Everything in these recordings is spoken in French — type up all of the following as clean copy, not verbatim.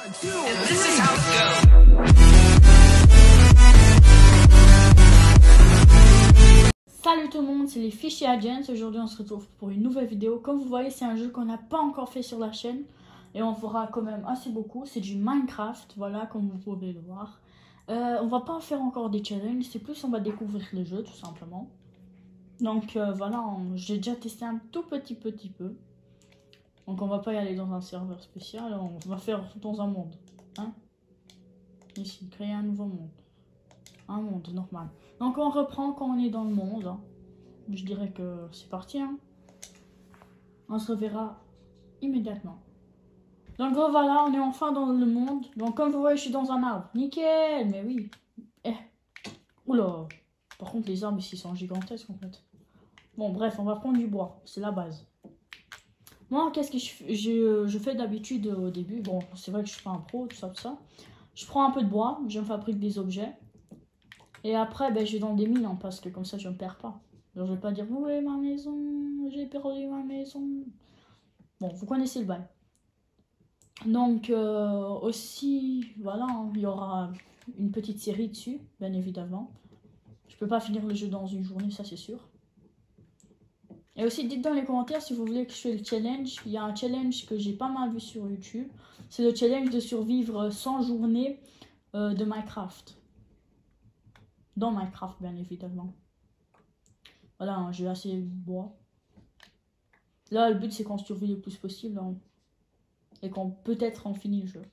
Salut tout le monde, c'est les Fishy Agents. Aujourd'hui on se retrouve pour une nouvelle vidéo. Comme vous voyez, c'est un jeu qu'on n'a pas encore fait sur la chaîne et on fera quand même assez beaucoup. C'est du Minecraft, voilà, comme vous pouvez le voir. On va pas faire encore des challenges, c'est plus on va découvrir le jeu tout simplement. Donc voilà, j'ai déjà testé un tout petit peu. Donc on va pas y aller dans un serveur spécial, on va faire dans un monde. Hein? Ici, créer un nouveau monde. Un monde normal. Donc on reprend quand on est dans le monde. Hein. Je dirais que c'est parti. Hein. On se reverra immédiatement. Donc voilà, on est enfin dans le monde. Donc comme vous voyez, je suis dans un arbre. Nickel, mais oui. Eh. Oula. Par contre, les arbres ici sont gigantesques en fait. Bon, bref, on va prendre du bois. C'est la base. Moi, qu'est-ce que je fais d'habitude au début? Bon, c'est vrai que je suis pas un pro, tout ça. Je prends un peu de bois, je me fabrique des objets. Et après, ben, je vais dans des mines, hein, parce que comme ça, je ne me perds pas. Alors, je vais pas dire, où est ma maison? J'ai perdu ma maison. Bon, vous connaissez le bail. Donc, aussi, voilà, hein, il y aura une petite série dessus, bien évidemment. Je peux pas finir le jeu dans une journée, ça c'est sûr. Et aussi, dites dans les commentaires si vous voulez que je fasse le challenge. Il y a un challenge que j'ai pas mal vu sur YouTube. C'est le challenge de survivre 100 journées de Minecraft. Dans Minecraft, bien évidemment. Voilà, hein, j'ai assez de bois. Là, le but, c'est qu'on survive le plus possible. Hein, et qu'on peut-être on finit le jeu.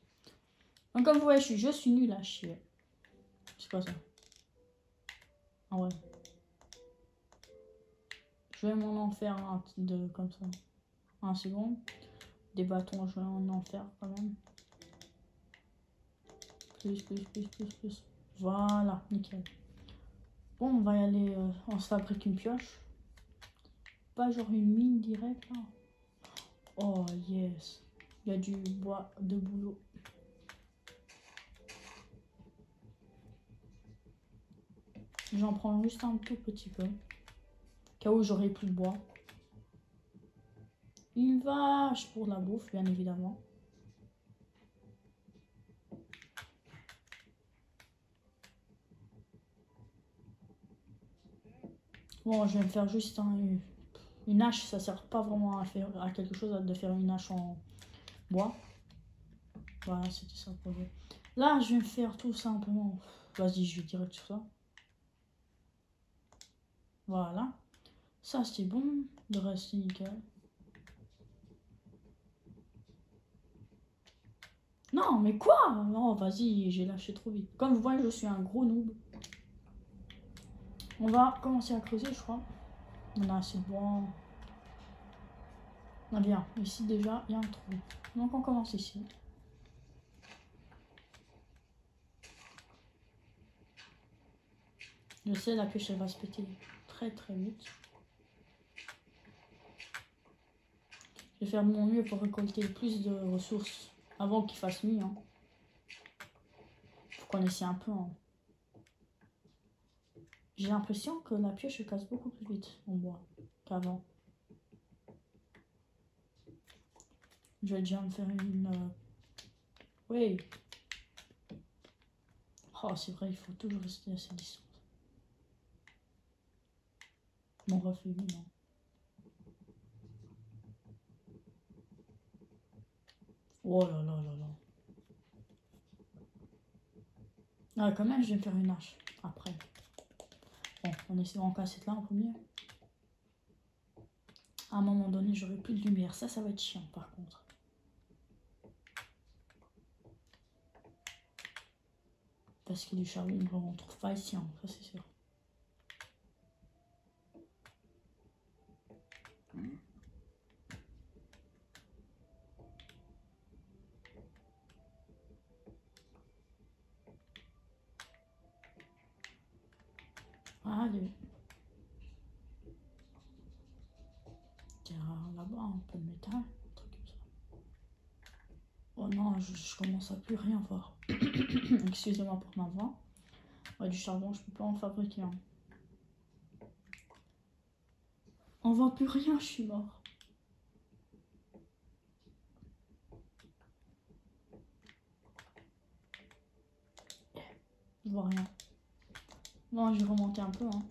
Donc, comme vous voyez, je suis nul à chier. C'est quoi ça? Ah ouais. Je vais m'en faire un de comme ça. Un second. Des bâtons, je vais en faire quand même. Plus. Voilà, nickel. Bon, on va y aller. On se fabrique une pioche. Pas genre une mine directe là. Oh yes. Il y a du bois de boulot. J'en prends juste un tout petit peu. Cas où j'aurai plus de bois. Une vache pour la bouffe, bien évidemment. Bon, je vais me faire juste une hache. Ça sert pas vraiment à faire à quelque chose de faire une hache en bois. Voilà, c'était ça pour vous. Là, je vais me faire tout simplement. Vas-y, je vais direct sur ça. Voilà. Ça, c'est bon. Le reste, c'est nickel. Non, mais quoi? Non, vas-y, j'ai lâché trop vite. Comme vous voyez, je suis un gros noob. On va commencer à creuser, je crois. On a assez de bois. Ah bien, ici déjà, il y a un trou. Donc on commence ici. Je sais, la pioche, elle va se péter très vite. Je vais faire de mon mieux pour récolter le plus de ressources avant qu'il fasse nuit. Hein. Faut qu'on essaie un peu. Hein. J'ai l'impression que la pioche se casse beaucoup plus vite en bois qu'avant. Je vais déjà me faire une... Oui. Oh, c'est vrai, il faut toujours rester à cette distance. Mon reflet, non. Oh là là là là. Ah, quand même, je vais me faire une hache après. Bon, on essaie d'en casser là en premier. À un moment donné, j'aurai plus de lumière. Ça va être chiant par contre. Parce que du charbon, on ne trouve pas ici, hein, ça c'est sûr. Allez. Tiens, là-bas, un peu de métal, un truc comme ça. Oh non, je commence à plus rien voir. Excusez-moi pour ma voix. Ouais, du charbon, je peux pas en fabriquer. Hein. On voit plus rien, je suis mort. Je vois rien. Bon, je vais remonter un peu. Hein.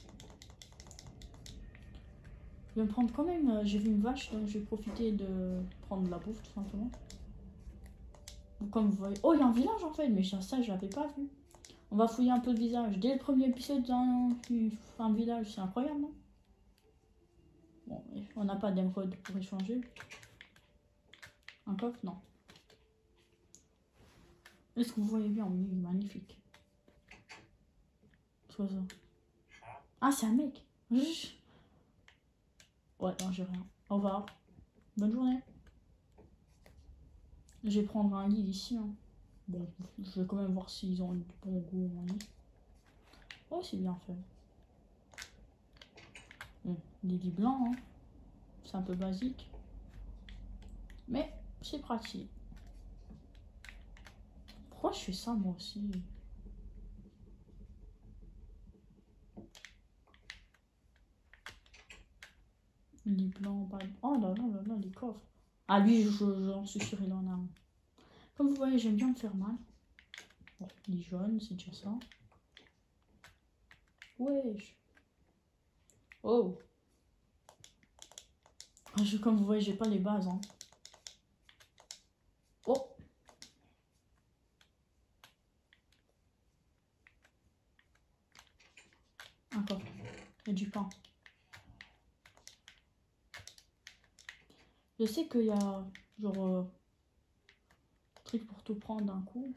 Je vais me prendre quand même. J'ai vu une vache, donc je vais profiter de prendre de la bouffe tout simplement. Donc, comme vous voyez. Oh, il y a un village en fait, mais ça, je l'avais pas vu. On va fouiller un peu le visage. Dès le premier épisode un village, c'est incroyable, non? Bon, on n'a pas d'émeraude pour échanger. Un coffre, non. Est-ce que vous voyez bien? Oui, magnifique. C'est quoi ça? Ah, c'est un mec. Ouais, non, j'ai rien. Au revoir. Bonne journée. Je vais prendre un lit ici. Hein. Bon, je vais quand même voir s'ils ont du bon goût en lit. Oh, c'est bien fait. Bon, des lits blancs. Hein. C'est un peu basique. Mais c'est pratique. Pourquoi je fais ça moi aussi? Les blancs, pas... Oh là là là là, les coffres. Ah lui, j'en suis sûr, il en a un. Comme vous voyez, j'aime bien me faire mal. Bon, les jaunes, c'est déjà ça. Wesh. Oh. Comme vous voyez, j'ai pas les bases. Hein. Oh. Encore. Il y a du pain. Je sais qu'il y a genre truc pour tout prendre d'un coup.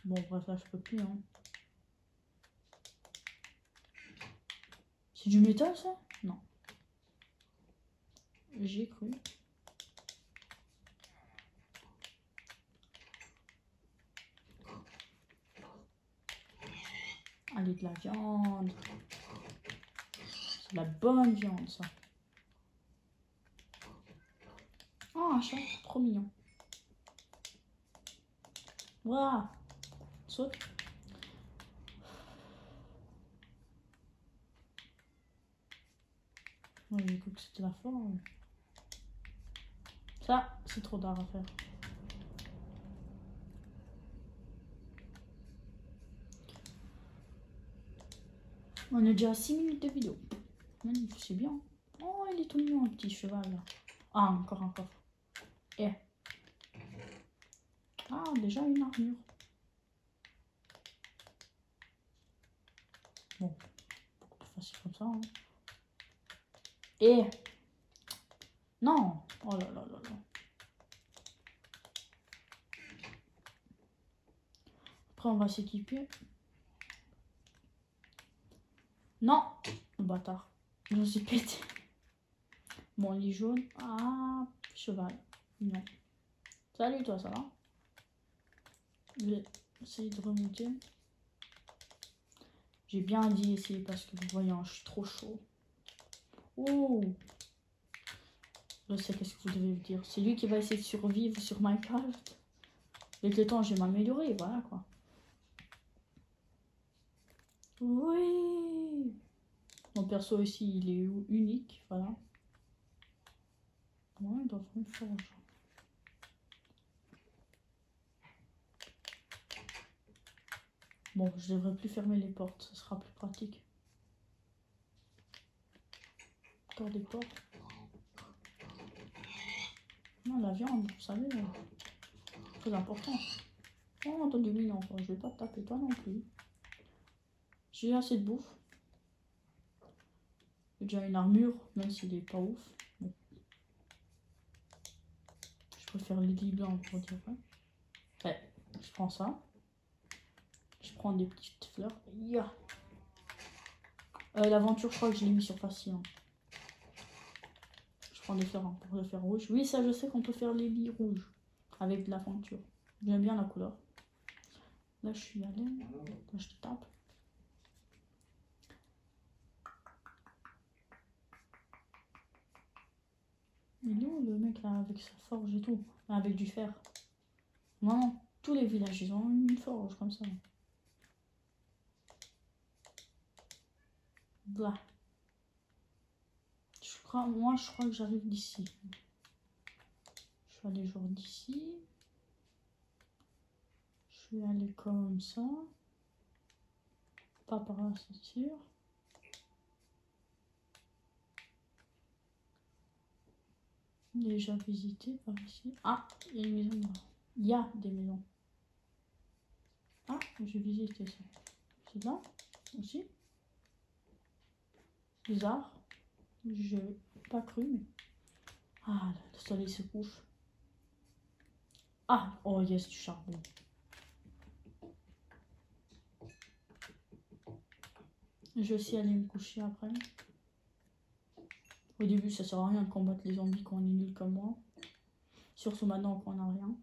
Bon bref là je peux plus hein. C'est du métal ça? Non. J'ai cru. Allez de la viande. C'est de la bonne viande ça. Oh un chat, trop mignon. Waouh. Saute. Ouais, j'ai cru que c'était la forme. Ça, c'est trop d'art à faire. On est déjà à 6 minutes de vidéo. C'est bien. Oh, il est tout mignon, un petit cheval là. Ah, encore un coffre. Eh. Ah, déjà une armure. Bon, beaucoup plus facile comme ça. Hein. Et non. Oh là là là là. Après, on va s'équiper. Non, le bâtard. Je suis pété. Bon, lit jaune. Ah, cheval. Non. Salut, toi, ça va? Je vais essayer de remonter. J'ai bien dit essayer parce que vous voyez, je suis trop chaud. Oh, je sais qu'est-ce que vous devez vous dire. C'est lui qui va essayer de survivre sur Minecraft. Avec le temps, je vais m'améliorer, voilà quoi. Oui. Mon perso ici, il est unique, voilà. Ouais, dans une forge. Bon, je devrais plus fermer les portes, ce sera plus pratique. Encore des portes. Non, la viande, vous savez, très important. Oh, t'as du mignon, je vais pas te taper toi non plus. J'ai assez de bouffe. J'ai déjà une armure, même s'il est pas ouf. Bon. Je préfère les lits blancs pour dire vrai. Ouais, je prends ça. Je prends des petites fleurs. Yeah. L'aventure, je crois que je l'ai mis sur facile. Hein. Je prends des fleurs hein, pour le faire rouge. Oui, ça, je sais qu'on peut faire les lits rouges avec de l'aventure. J'aime bien la couleur. Là, je suis allée. Là, je te tape. Il est où le mec là avec sa forge et tout? Avec du fer. Non, tous les villages, ils ont une forge comme ça. Bah. Moi, je crois que j'arrive d'ici. Je vais aller genre d'ici. Je Je vais aller comme ça. Pas par là, c'est sûr. Déjà visité par ici. Ah, il y a une maison là. Il y a des maisons. Ah, j'ai visité ça. C'est là aussi. Bizarre. J'ai pas cru, mais... Ah, le soleil se couche. Ah, oh yes, du charbon. Je vais aussi aller me coucher après. Au début, ça sert à rien de combattre les zombies quand on est nul comme moi. Surtout maintenant qu'on n'a rien.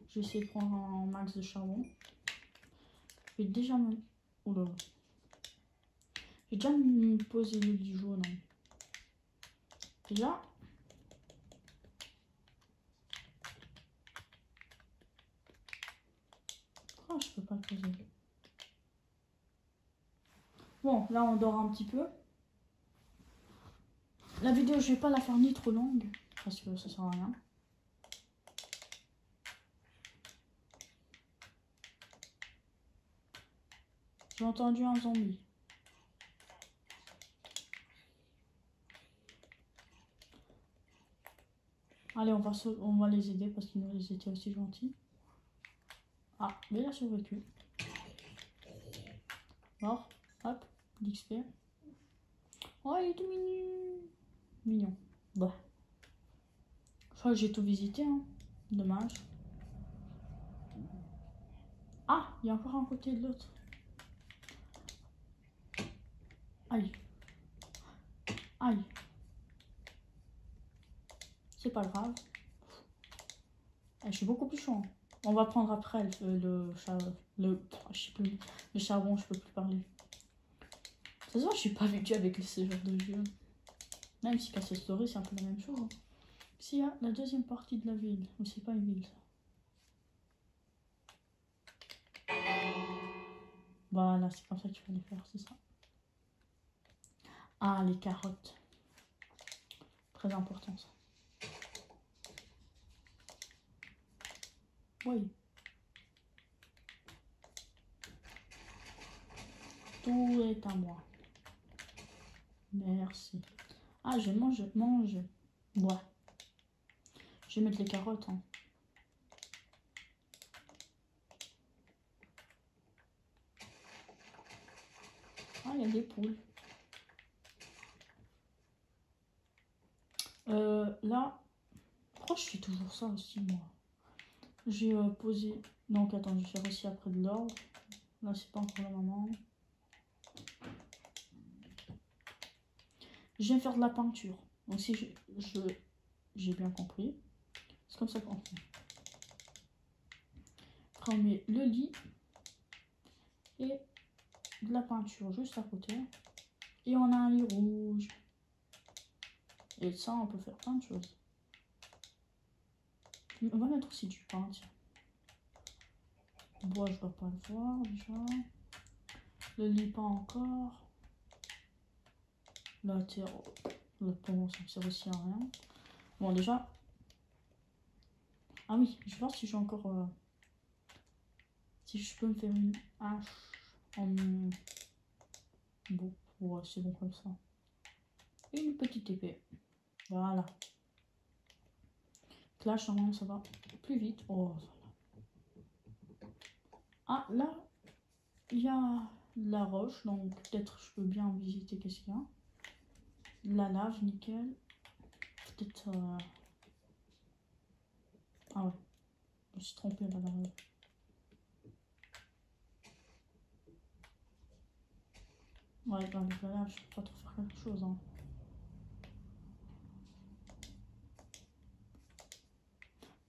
Je vais essayer de prendre un max de charbon. Je vais déjà me... Oula. J'ai déjà posé l'huile du jaune. Hein. Déjà. Oh, je peux pas le poser. Bon, là on dort un petit peu. La vidéo, je vais pas la faire ni trop longue. Parce que ça sert à rien. J'ai entendu un zombie. Allez, on va les aider parce qu'ils nous étaient aussi gentils. Ah, mais il a survécu. Mort. Hop, l'XP. Oh, il est tout mignon. Mignon. Bah. Je crois que j'ai tout visité, hein. Dommage. Ah, il y a encore un côté de l'autre. Aïe. Aïe. C'est pas grave. Je suis beaucoup plus chaud. Hein. On va prendre après le charbon, je peux plus parler. Ça se voit, je suis pas habituée avec ce genre de jeu. Même si Castle Story, c'est un peu la même chose. Hein. S'il y a la deuxième partie de la ville, ou c'est pas une ville ça. Voilà, c'est comme ça qu'il fallait faire, c'est ça. Ah, les carottes. Très important ça. Oui. Tout est à moi. Merci. Ah, je mange. Ouais. Je vais mettre les carottes. Hein. Ah, il y a des poules. Là, pourquoi je fais toujours ça aussi, moi? J'ai posé... Donc, attends, je vais faire aussi après de l'ordre. Là, c'est pas encore le moment. Je vais faire de la peinture. Donc, si j'ai bien compris. C'est comme ça qu'on fait. Après, on met le lit et de la peinture juste à côté. Et on a un lit rouge. Et ça, on peut faire plein de choses. On va mettre aussi du pain, tiens. Le bois, je ne dois pas le voir déjà. Le lit, pas encore. La terre, le pont, ça me sert aussi à rien. Bon, déjà. Ah oui, je vais voir si j'ai encore... si je peux me faire une hache en... Bon, ouais, c'est bon comme ça. Et une petite épée. Voilà. Là, normalement, ça va plus vite. Oh, ah, là, il y a la roche, donc peut-être je peux bien visiter qu'est-ce qu'il y a. La lave, nickel. Peut-être... Ah ouais, je me suis trompée là. Ouais, avec la lave, je peux pas trop faire quelque chose. Hein.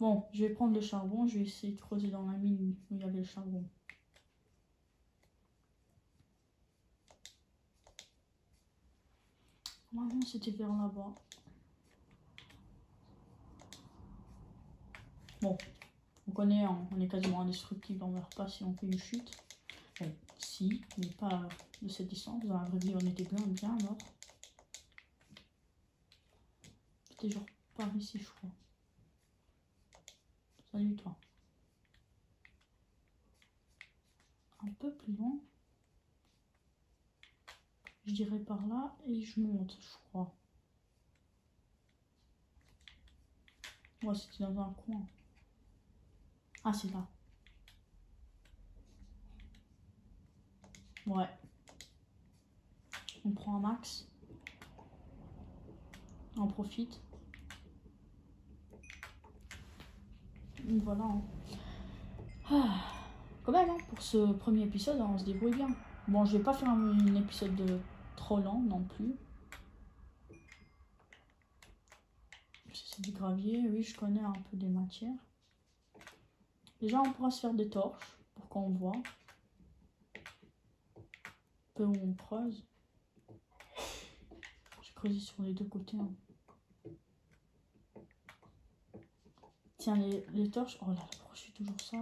Bon, je vais prendre le charbon, je vais essayer de creuser dans la mine où il y avait le charbon. Normalement, c'était vers là-bas. Bon, on connaît, hein, on est quasiment indestructible, on meurt pas si on fait une chute. Bon, si, mais pas de cette distance. Dans la vraie vie, on était bien mort. C'était genre par ici, je crois. Salut toi. peu plus loin. Je dirais par là et je monte, je crois. Ouais, c'était dans un coin. Ah, c'est là. Ouais. On prend un max. On profite. Donc voilà. Hein. Ah. Quand même, hein, pour ce premier épisode, on se débrouille bien. Bon, je vais pas faire un épisode trop lent non plus. C'est du gravier, oui, je connais un peu des matières. Déjà, on pourra se faire des torches pour qu'on voit. Un peu où on creuse. J'ai creusé sur les deux côtés. Hein. Tiens, les torches. Oh là là, pourquoi je fais toujours ça?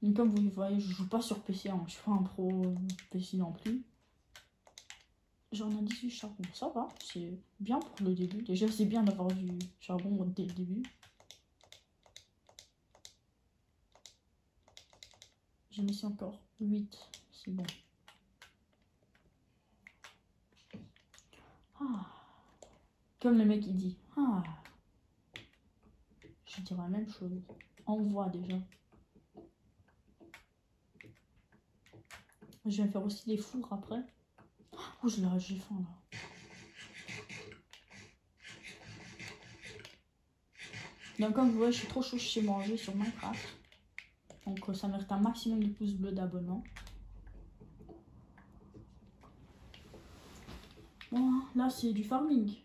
Mais comme vous le voyez, je joue pas sur PC. Hein. Je suis pas un pro PC non plus. J'en ai 18 charbon. Ça va, c'est bien pour le début. Déjà, c'est bien d'avoir du charbon dès le début. J'ai mis ici encore 8. C'est bon. Ah. Comme le mec il dit. Ah. Je dirais la même chose. On voit déjà. Je vais faire aussi des fours après. Oh, j'ai faim là. Donc comme vous voyez, je suis trop chaud chez manger sur Minecraft. Donc ça mérite un maximum de pouces bleus d'abonnement. Bon, là c'est du farming.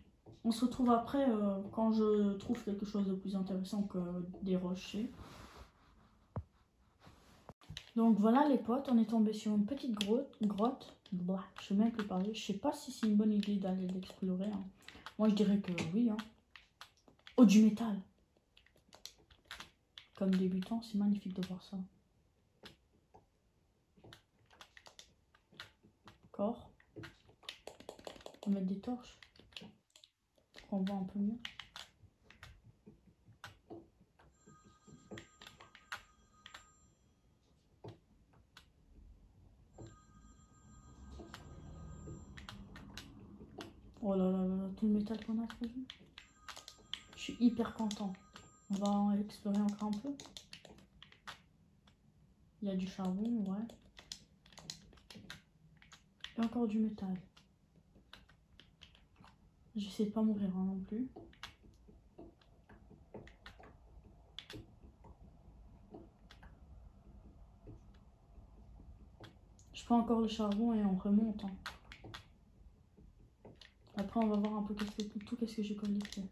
On se retrouve après quand je trouve quelque chose de plus intéressant que des rochers. Donc voilà les potes, on est tombé sur une petite grotte. Bah, je sais même plus parler. Je sais pas si c'est une bonne idée d'aller l'explorer. Hein. Moi je dirais que oui. Hein. Oh, du métal. Comme débutant, c'est magnifique de voir ça. D'accord. On va mettre des torches. Pour qu'on voit un peu mieux. Oh là là là, tout le métal qu'on a trouvé. Je suis hyper content. On va en explorer encore un peu. Il y a du charbon, ouais. Et encore du métal. J'essaie de pas mourir hein, non plus. Je prends encore le charbon et on remonte. Hein. Après on va voir un peu qu'est-ce que j'ai collecté.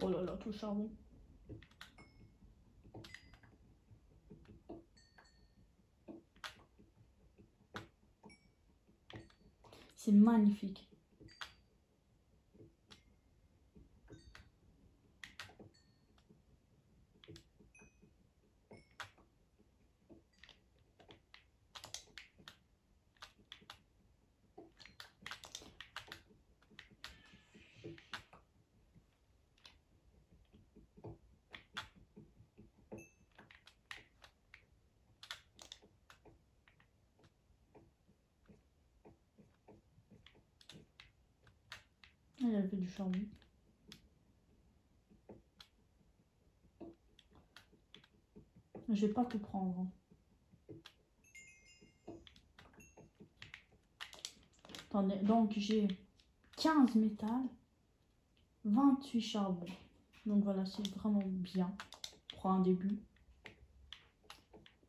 Oh là là, tout le charbon. C'est magnifique. Il y avait du charbon. Je vais pas tout prendre. Hein. Attendez, donc j'ai 15 métal, 28 charbon. Donc voilà, c'est vraiment bien pour un début.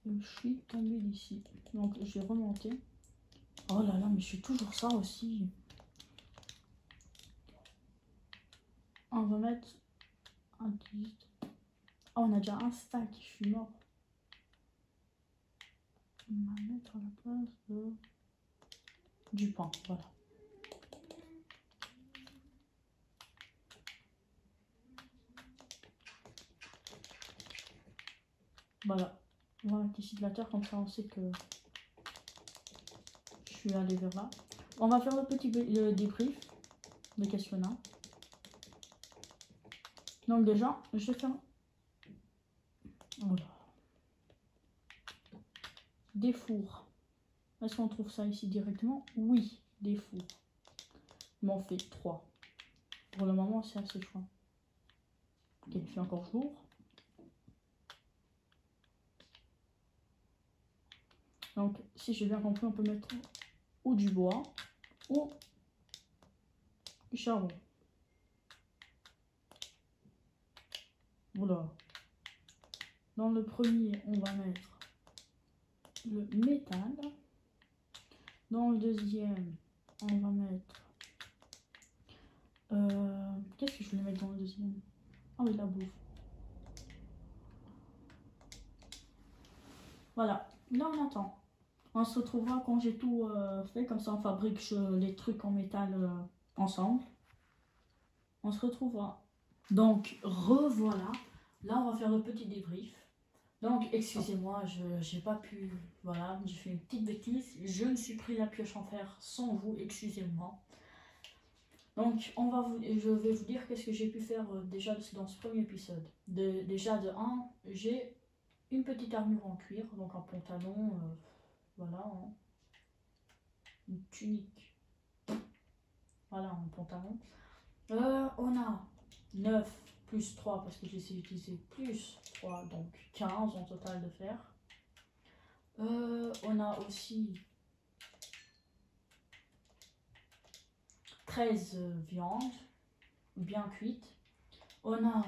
Je suis tombée d'ici. Donc je vais remonter. Oh là là, mais je suis toujours ça aussi. On va mettre un petit... Oh, on a déjà un stack, je suis mort. On va mettre à la place du pain, voilà. Voilà. On va mettre ici de la terre, comme ça on sait que je suis allée vers là. On va faire le débrief, le questionnaire. Donc déjà, je vais faire... Voilà. des fours. Est-ce qu'on trouve ça ici directement? Oui, des fours. Il m'en fait 3. Pour le moment, c'est assez chaud. Ok, il fait encore jour. Donc, si j'ai bien compris, on peut mettre ou du bois ou du charbon. Voilà. Dans le premier, on va mettre le métal. Dans le deuxième, on va mettre... qu'est-ce que je voulais mettre dans le deuxième? Ah oui, la bouffe. Voilà. Là, on attend. On se retrouvera quand j'ai tout fait. Comme ça, on fabrique les trucs en métal ensemble. On se retrouvera. Donc, revoilà. Là, on va faire le petit débrief. Donc, excusez-moi, j'ai pas pu... Voilà, j'ai fait une petite bêtise. Je me suis pris la pioche en fer sans vous, excusez-moi. Donc, je vais vous dire qu'est-ce que j'ai pu faire déjà dans ce premier épisode. Déjà, de 1, j'ai une petite armure en cuir, donc un pantalon, voilà, hein, une tunique. Voilà, un pantalon. On a 9 plus 3 parce que j'ai utilisé plus 3, donc 15 en total de fer. On a aussi 13 viandes bien cuites. On a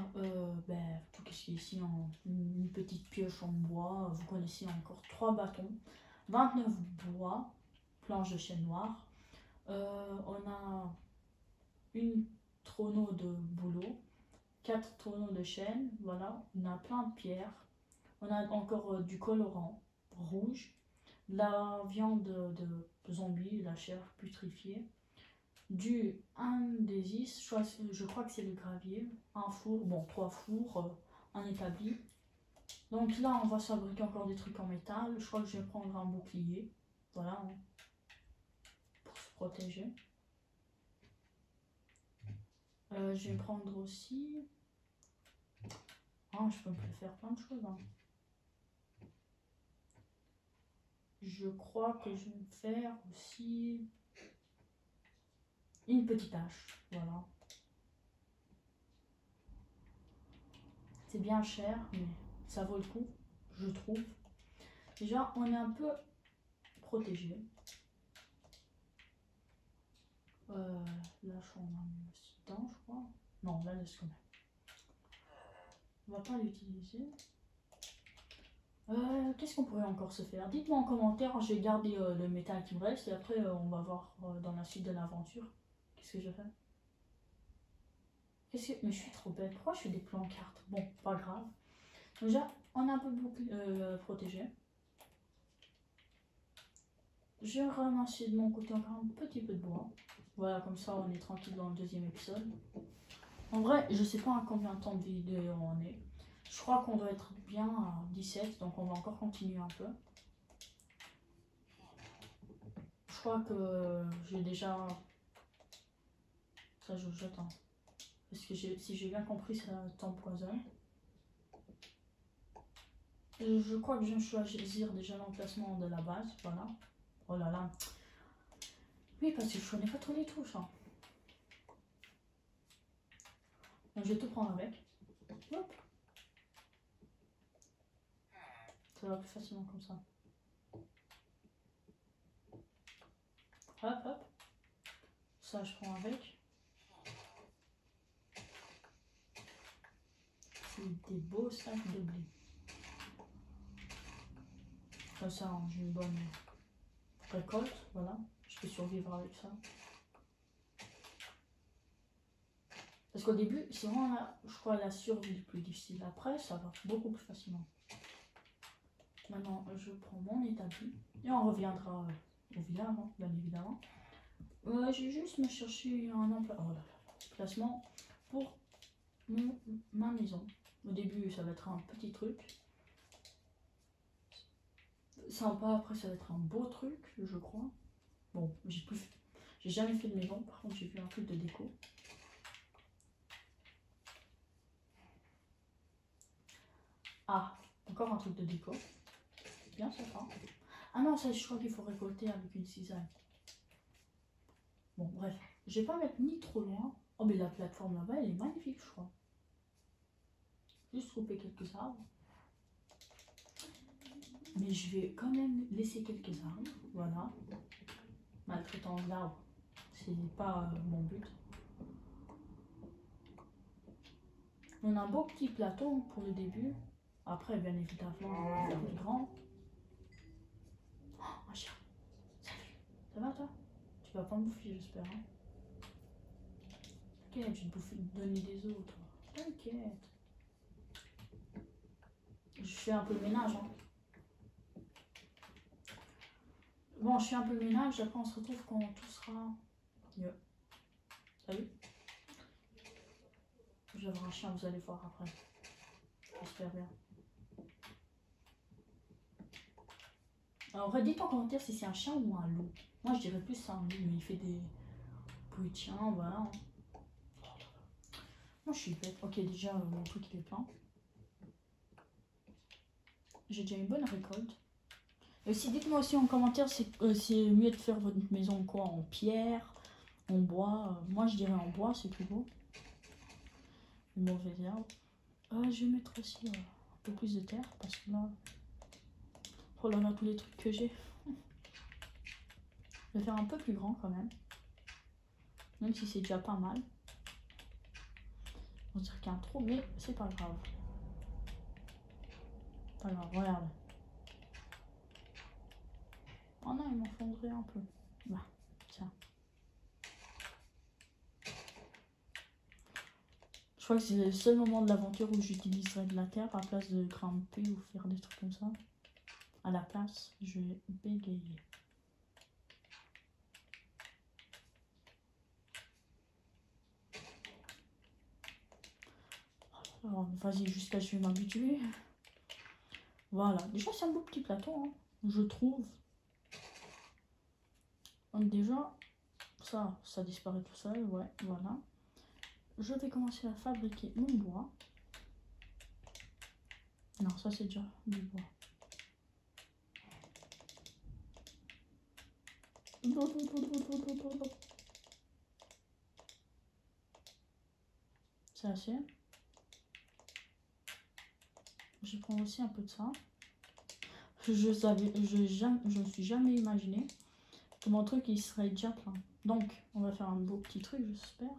tout ce qui est ici, une petite pioche en bois. Vous connaissez encore 3 bâtons, 29 bois, planche de chêne noir. On a une tonneau de bouleau, 4 tonneaux de chêne, voilà. On a plein de pierres. On a encore du colorant rouge, la viande de zombie, la chair putrifiée, du indécis, je crois que c'est le gravier, un four, bon 3 fours, un établi. Donc là on va fabriquer encore des trucs en métal. Je crois que je vais prendre un bouclier, voilà, hein, pour se protéger. Je vais prendre aussi, je peux me faire plein de choses, hein. Je crois que je vais me faire aussi une petite hache, voilà. C'est bien cher, mais ça vaut le coup, je trouve. Déjà, on est un peu protégé. Là, on a mis aussi dedans, je crois. Non, là, laisse quand même. On va pas l'utiliser. Qu'est-ce qu'on pourrait encore se faire? Dites-moi en commentaire, je vais garder le métal qui me reste et après on va voir dans la suite de l'aventure. Qu'est-ce que je fais? Mais je suis trop bête, pourquoi je fais des plans cartes? Bon, pas grave. Déjà, on a un peu protégé. Je vais ramasser de mon côté encore un petit peu de bois. Voilà, comme ça on est tranquille dans le deuxième épisode. En vrai, je sais pas à combien de temps de vidéo on est. Je crois qu'on doit être bien à 17, donc on va encore continuer un peu. Je crois que j'ai déjà... Ça je jette, hein. Parce que si j'ai bien compris, ça t'empoisonne. Je crois que je viens de choisir déjà l'emplacement de la base, voilà. Oh là là. Oui, parce que je connais pas trop les touches, hein. Donc je vais tout prendre avec. Hop. Ça va plus facilement comme ça. Hop, hop. Ça, je prends avec. C'est des beaux sacs de blé. Comme ça, hein, j'ai une bonne récolte, voilà. Je peux survivre avec ça. Parce qu'au début, c'est vraiment, je crois, la survie le plus difficile. Après, ça va beaucoup plus facilement. Maintenant, je prends mon établi. Et on reviendra au village, hein, bien évidemment. Je vais juste me chercher un emplacement pour ma maison. Au début, ça va être un petit truc. Sympa, après ça va être un beau truc, je crois. Bon, j'ai jamais fait de maison, par contre j'ai vu un truc de déco. Ah, encore un truc de déco. Bien sympa. Ah non, ça, je crois qu'il faut récolter avec une cisaille. Bon, bref. Je vais pas mettre ni trop loin. Oh, mais la plateforme là-bas, elle est magnifique, je crois. Juste couper quelques arbres. Mais je vais quand même laisser quelques arbres. Voilà. Maltraitant d'arbres, c'est pas mon but. On a un beau petit plateau pour le début. Après, bien évidemment, on va faire plus grand. Oh, un chien. Salut. Ça va, toi? Tu vas pas me bouffer, j'espère. Hein? T'inquiète, je vais te bouffer, te donner des os, toi. T'inquiète. Je fais un peu le ménage. Hein. Bon, je fais un peu le ménage. Après, on se retrouve quand tout sera mieux. Salut. Je vais avoir un chien, vous allez voir après. J'espère bien. Alors, dites en commentaire si c'est un chien ou un loup. Moi, je dirais plus c'est un loup, mais il fait des bruits de chien, voilà. Moi, je suis bête. Ok, déjà, mon truc, il est plein. J'ai déjà une bonne récolte. Et aussi, dites-moi aussi en commentaire si c'est mieux de faire votre maison quoi, en pierre, en bois. Moi, je dirais en bois, c'est plus beau. Une mauvaise herbe. Je vais mettre aussi un peu plus de terre parce que là... Oh là là, tous les trucs que j'ai. Je vais faire un peu plus grand quand même. Même si c'est déjà pas mal. On dirait qu'il y a un trou, mais c'est pas grave. Pas grave, regarde. Oh non, il m'enfondrait un peu. Bah, tiens. Je crois que c'est le seul moment de l'aventure où j'utiliserai de la terre à la place de grimper ou faire des trucs comme ça. À la place, je vais bégayer. Alors, vas-y, jusqu'à je vais m'habituer. Voilà, déjà c'est un beau petit plateau, hein, je trouve. Donc déjà, ça disparaît tout seul, ouais, voilà. Je vais commencer à fabriquer mon bois. Non, ça c'est déjà du bois. C'est assez. Je prends aussi un peu de ça. Je me suis jamais imaginé que mon truc il serait déjà plein. Donc, on va faire un beau petit truc, j'espère.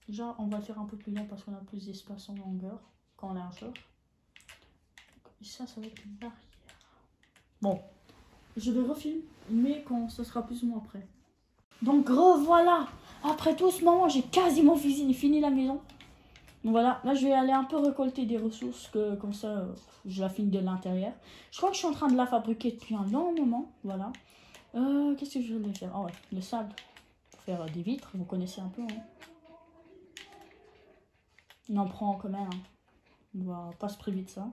Déjà, on va le faire un peu plus long parce qu'on a plus d'espace en longueur qu'en largeur. Et ça va être une barrière. Bon, je vais refilmer quand ce sera plus ou moins prêt. Donc, revoilà. Après tout ce moment, j'ai quasiment fini la maison. Donc voilà, là je vais aller un peu récolter des ressources, comme ça je la finis de l'intérieur. Je crois que je suis en train de la fabriquer depuis un long moment, voilà. Qu'est-ce que je voulais faire? Oh ouais, le sable, pour faire des vitres, vous connaissez un peu. Hein. On en prend quand même, hein. On va pas se priver de ça.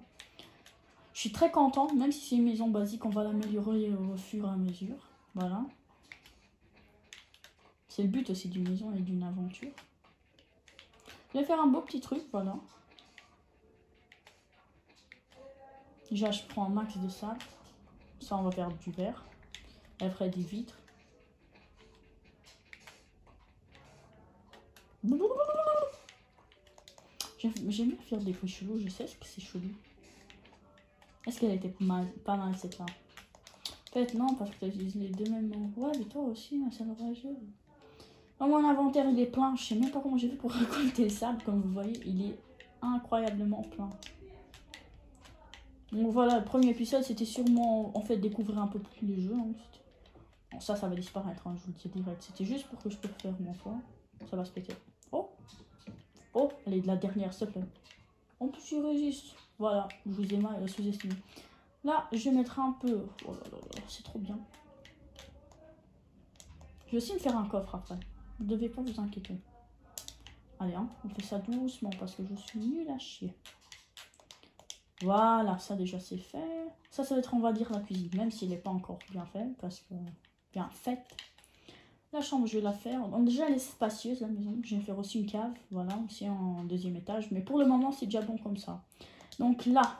Je suis très contente, même si c'est une maison basique, on va l'améliorer au fur et à mesure, voilà. C'est le but aussi d'une maison et d'une aventure. Je vais faire un beau petit truc, voilà. Déjà, je prends un max de sable. Ça, on va faire du verre. Après, des vitres. J'aime bien faire des bruits chelous. Je sais ce que c'est chelou. Est-ce qu'elle était pas mal cette là? Peut-être non, parce que les deux mêmes mots. Ouais, mais toi aussi, hein, ça me rageuse. Dans mon inventaire, il est plein. Je sais même pas comment j'ai fait pour récolter le sable. Comme vous voyez, il est incroyablement plein. Donc voilà, le premier épisode, c'était sûrement en fait découvrir un peu plus le jeu. Hein. Bon, ça va disparaître, hein, je vous le dis direct. C'était juste pour que je puisse faire mon choix. Ça va se péter. Oh! Oh, elle est de la dernière, s'il te plaît. En plus, je résiste. Voilà, je vous ai mal sous-estimé. Là, je vais mettre un peu. Oh là là là, c'est trop bien. Je vais aussi me faire un coffre après. Vous ne devez pas vous inquiéter. Allez, hein, on fait ça doucement parce que je suis nulle à chier. Voilà, ça déjà c'est fait. Ça va être, on va dire, la cuisine, même s'il n'est pas encore bien fait, parce que bien faite. La chambre, je vais la faire. Donc déjà, elle est spacieuse, la maison. Je vais faire aussi une cave, voilà, aussi en deuxième étage. Mais pour le moment, c'est déjà bon comme ça. Donc là,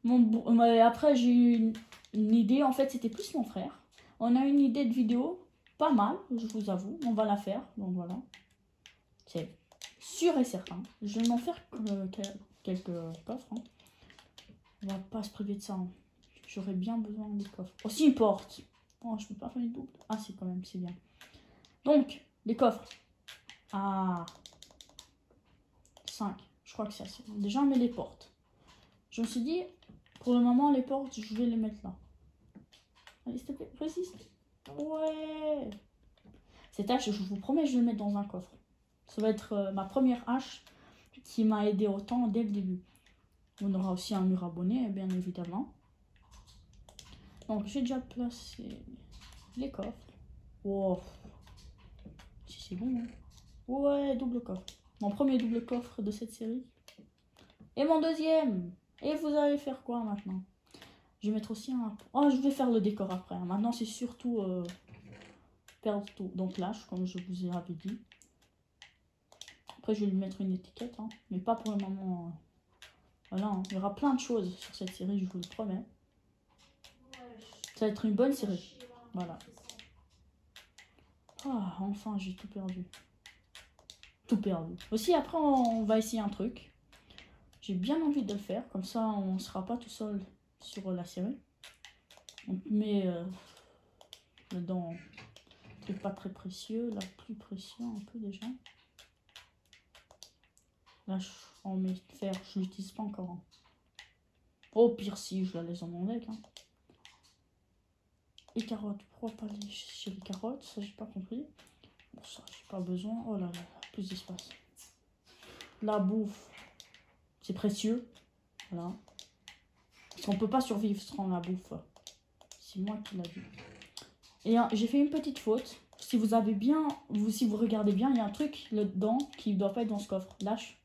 Après, j'ai eu une idée. En fait, c'était plus mon frère. On a une idée de vidéo. Pas mal, je vous avoue. On va la faire. Donc voilà. C'est sûr et certain. Je vais m'en faire quelques coffres. Hein. On va pas se priver de ça. Hein. J'aurais bien besoin des coffres. Aussi une porte. Oh, je peux pas faire une double. Ah, si, quand même, c'est bien. Donc, les coffres. Ah. 5. Je crois que c'est assez. Déjà, on met les portes. Je me suis dit, pour le moment, les portes, je vais les mettre là. Allez, s'il te plaît, résiste. Ouais. Cette hache, je vous promets, je vais le mettre dans un coffre. Ça va être ma première hache qui m'a aidé autant dès le début. On aura aussi un mur abonné, bien évidemment. Donc, j'ai déjà placé les coffres. Wow. Si c'est bon, hein. Ouais, double coffre. Mon premier double coffre de cette série. Et mon deuxième. Et vous allez faire quoi maintenant? Je vais mettre aussi un... Oh, je vais faire le décor après. Maintenant, c'est surtout perdre tout. Donc lâche, comme je vous ai dit. Après, je vais lui mettre une étiquette. Hein. Mais pas pour le moment. Voilà, hein. Il y aura plein de choses sur cette série, je vous le promets. Ça va être une bonne série. Voilà. Ah, enfin, j'ai tout perdu. Tout perdu. Aussi, après, on va essayer un truc. J'ai bien envie de le faire. Comme ça, on ne sera pas tout seul sur la série. On met dedans un truc pas très précieux. La plus précieux, un peu déjà. Là, on met fer. Je l'utilise pas encore. Hein. Au pire, si, je la laisse dans mon deck. Hein. Les carottes. Pourquoi pas chez les carottes? Ça, j'ai pas compris. Bon, ça, j'ai pas besoin. Oh là là, plus d'espace. La bouffe. C'est précieux. Voilà. Parce qu'on peut pas survivre sans la bouffe. C'est moi qui l'a dit. Et j'ai fait une petite faute. Si vous avez bien, si vous regardez bien, il y a un truc là-dedans qui ne doit pas être dans ce coffre. Lâche.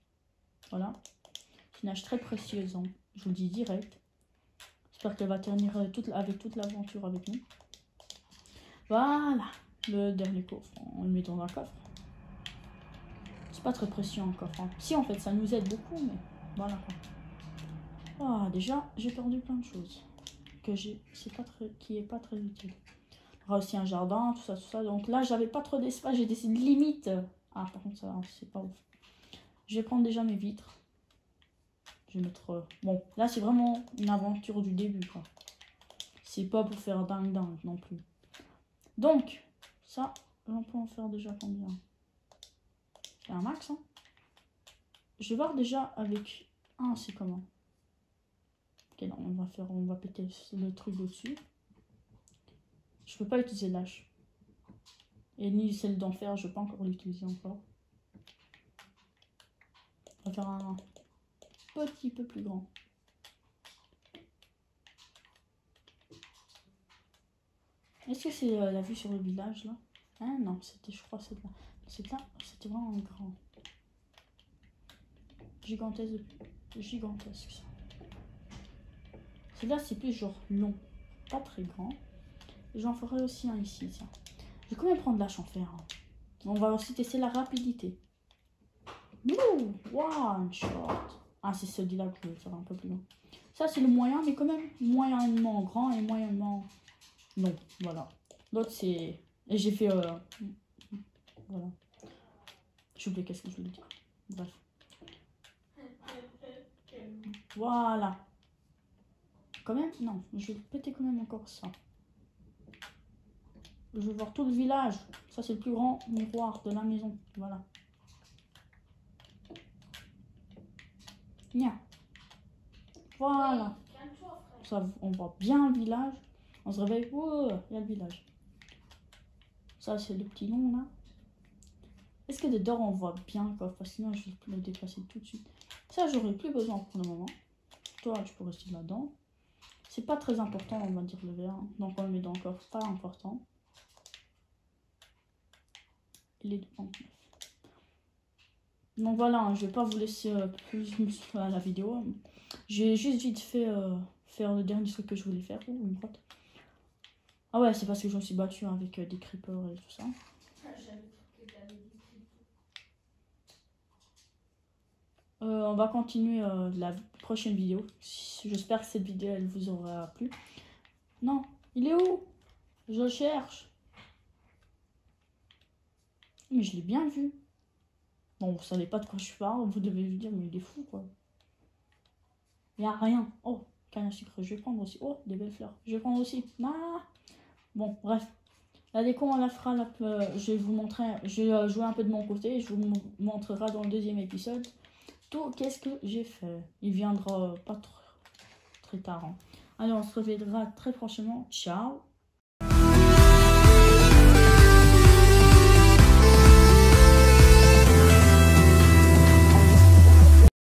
Voilà. C'est une hache très précieuse. Hein. Je vous le dis direct. J'espère qu'elle va tenir avec toute l'aventure avec nous. Voilà. Le dernier coffre. On le met dans un coffre. C'est pas très précieux un coffre. Hein. Si, en fait, ça nous aide beaucoup, mais voilà quoi. Ah, déjà, j'ai perdu plein de choses. Qui est pas très utile. Il y aura aussi un jardin, tout ça. Donc là, j'avais pas trop d'espace. J'ai décidé de limite. Ah, par contre, ça, c'est pas ouf. Je vais prendre déjà mes vitres. Je vais mettre... Bon, là, c'est vraiment une aventure du début, quoi. C'est pas pour faire dingue non plus. Donc, ça, on peut en faire déjà combien? C'est un max, hein. Je vais voir déjà avec... Ah, c'est comment? Ok, non, on va péter le truc au-dessus. Je peux pas utiliser l'âche. Et ni celle d'enfer, je peux pas encore l'utiliser encore. On va faire un petit peu plus grand. Est-ce que c'est la vue sur le village là? Ah non, c'était, je crois, c'est là. C'est là, c'était vraiment grand. Gigantesque ça. Celui-là, c'est plus genre long, pas très grand. J'en ferai aussi un ici, tiens. Je vais quand même prendre l'âche en fer. Hein. On va aussi tester la rapidité. Ouh, one shot. Ah, c'est celui-là que je vais faire un peu plus long. Ça, c'est le moyen, mais quand même moyennement grand et moyennement... Non, voilà. L'autre, c'est... Et j'ai fait... Voilà. J'ai oublié qu'est-ce que je voulais dire. Bref. Voilà. Quand même, non. Je vais péter quand même encore ça. Je veux voir tout le village. Ça, c'est le plus grand miroir de la maison. Voilà. Bien. Voilà. Ça, on voit bien le village. On se réveille. Oh, il y a le village. Ça, c'est le petit nom, là. Est-ce que dedans, on voit bien le coffre? Sinon, je vais le déplacer tout de suite. Ça, j'aurais plus besoin pour le moment. Toi, tu peux rester là-dedans. C'est pas très important, on va dire le verre. Donc, on le met dans le coffre. Pas important. Il est de 39. Donc voilà, hein, je vais pas vous laisser plus à la vidéo. J'ai juste vite fait faire le dernier truc que je voulais faire. Ouh, une grotte. Ah ouais, c'est parce que je me suis battue avec des creepers et tout ça. On va continuer la prochaine vidéo. J'espère que cette vidéo, elle vous aura plu. Non, il est où? Je le cherche. Mais je l'ai bien vu. Bon, vous savez pas de quoi je parle, vous devez lui dire, mais il est fou, quoi. Il n'y a rien. Oh, canne à sucre, je vais prendre aussi. Oh, des belles fleurs. Je vais prendre aussi. Ah. Bon, bref. La déco, on la fera. Je vais vous montrer. Je vais jouer un peu de mon côté. Je vous montrerai dans le deuxième épisode tout qu'est-ce que j'ai fait. Il viendra pas très tard. Hein. Alors, on se reverra très prochainement. Ciao.